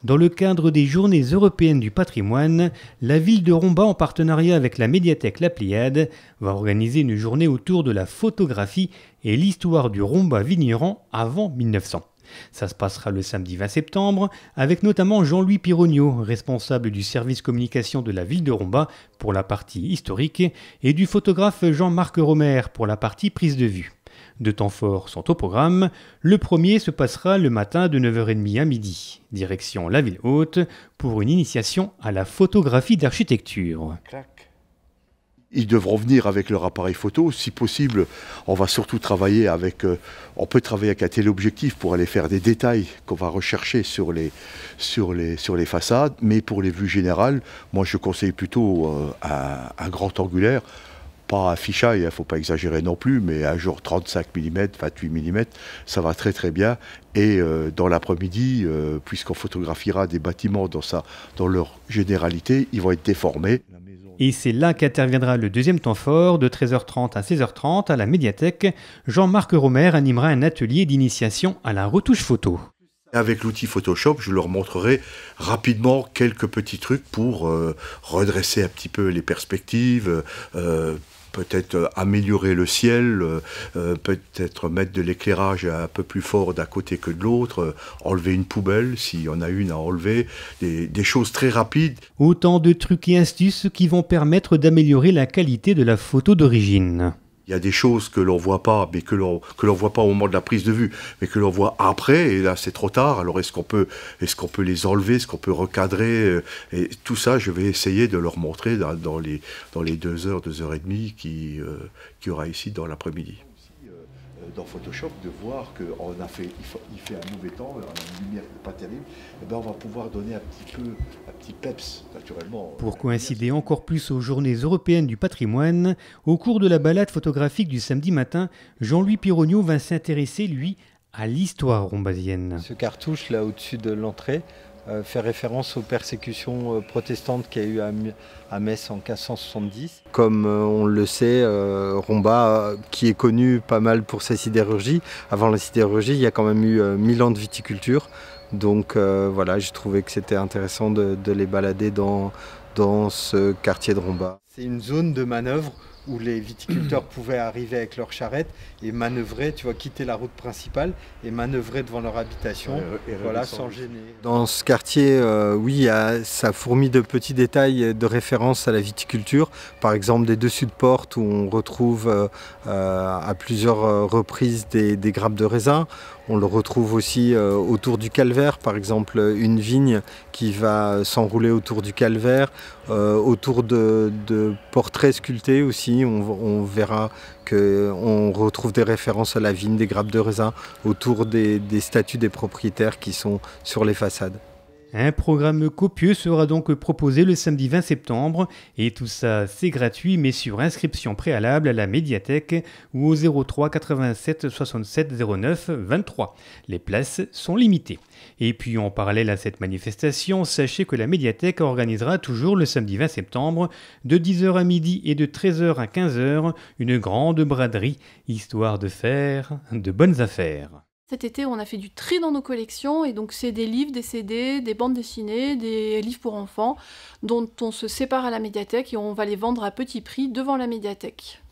Dans le cadre des Journées européennes du patrimoine, la ville de Romba, en partenariat avec la médiathèque La Pléiade, va organiser une journée autour de la photographie et l'histoire du Romba vigneron avant 1900. Ça se passera le samedi 20 septembre avec notamment Jean-Louis Pironio, responsable du service communication de la ville de Romba pour la partie historique, et du photographe Jean-Marc Romer pour la partie prise de vue. Deux temps forts sont au programme. Le premier se passera le matin de 9h30 à midi, direction la ville haute, pour une initiation à la photographie d'architecture. Ils devront venir avec leur appareil photo. Si possible, on va surtout travailler avec... on peut travailler avec un téléobjectif pour aller faire des détails qu'on va rechercher sur les façades. Mais pour les vues générales, moi je conseille plutôt un grand angulaire. Pas un fisheye, il ne faut pas exagérer non plus, mais un genre 35 mm, 28 mm, ça va très très bien. Et dans l'après-midi, puisqu'on photographiera des bâtiments dans leur généralité, ils vont être déformés. Et c'est là qu'interviendra le deuxième temps fort, de 13h30 à 16h30 à la médiathèque. Jean-Marc Romer animera un atelier d'initiation à la retouche photo. Avec l'outil Photoshop, je leur montrerai rapidement quelques petits trucs pour redresser un petit peu les perspectives, peut-être améliorer le ciel, peut-être mettre de l'éclairage un peu plus fort d'un côté que de l'autre, enlever une poubelle s'il y en a une à enlever, des choses très rapides. Autant de trucs et astuces qui vont permettre d'améliorer la qualité de la photo d'origine. Il y a des choses que l'on voit pas, mais que l'on voit pas au moment de la prise de vue, mais que l'on voit après, et là c'est trop tard. Alors est-ce qu'on peut les enlever, est-ce qu'on peut recadrer, et tout ça, je vais essayer de leur montrer dans les 2 heures, 2h30 qu'il y aura ici dans l'après-midi. Dans Photoshop, de voir il fait un mauvais temps, une lumière pas terrible, et ben on va pouvoir donner un petit peps naturellement. Pour coïncider encore plus aux Journées européennes du patrimoine, au cours de la balade photographique du samedi matin, Jean-Louis Pironio va s'intéresser, lui, à l'histoire rombasienne. Ce cartouche là au-dessus de l'entrée fait référence aux persécutions protestantes qu'il y a eu à Metz en 1570. Comme on le sait, Romba, qui est connu pas mal pour sa sidérurgie, avant la sidérurgie, il y a quand même eu 1000 ans de viticulture. Donc voilà, j'ai trouvé que c'était intéressant de les balader dans ce quartier de Romba. C'est une zone de manœuvre où les viticulteurs pouvaient arriver avec leurs charrettes et manœuvrer, tu vois, quitter la route principale et manœuvrer devant leur habitation, voilà, sans gêner. Dans ce quartier, oui, ça fourmille de petits détails de référence à la viticulture. Par exemple, des dessus de porte où on retrouve à plusieurs reprises des grappes de raisin. On le retrouve aussi autour du calvaire, par exemple une vigne qui va s'enrouler autour du calvaire, autour de portraits sculptés aussi. On verra qu'on retrouve des références à la vigne, des grappes de raisin, autour des statues des propriétaires qui sont sur les façades. Un programme copieux sera donc proposé le samedi 20 septembre et tout ça c'est gratuit mais sur inscription préalable à la médiathèque ou au 03 87 67 09 23. Les places sont limitées. Et puis en parallèle à cette manifestation, sachez que la médiathèque organisera toujours le samedi 20 septembre de 10h à midi et de 13h à 15h une grande braderie histoire de faire de bonnes affaires. Cet été, on a fait du tri dans nos collections, et donc c'est des livres, des CD, des bandes dessinées, des livres pour enfants, dont on se sépare à la médiathèque et on va les vendre à petit prix devant la médiathèque.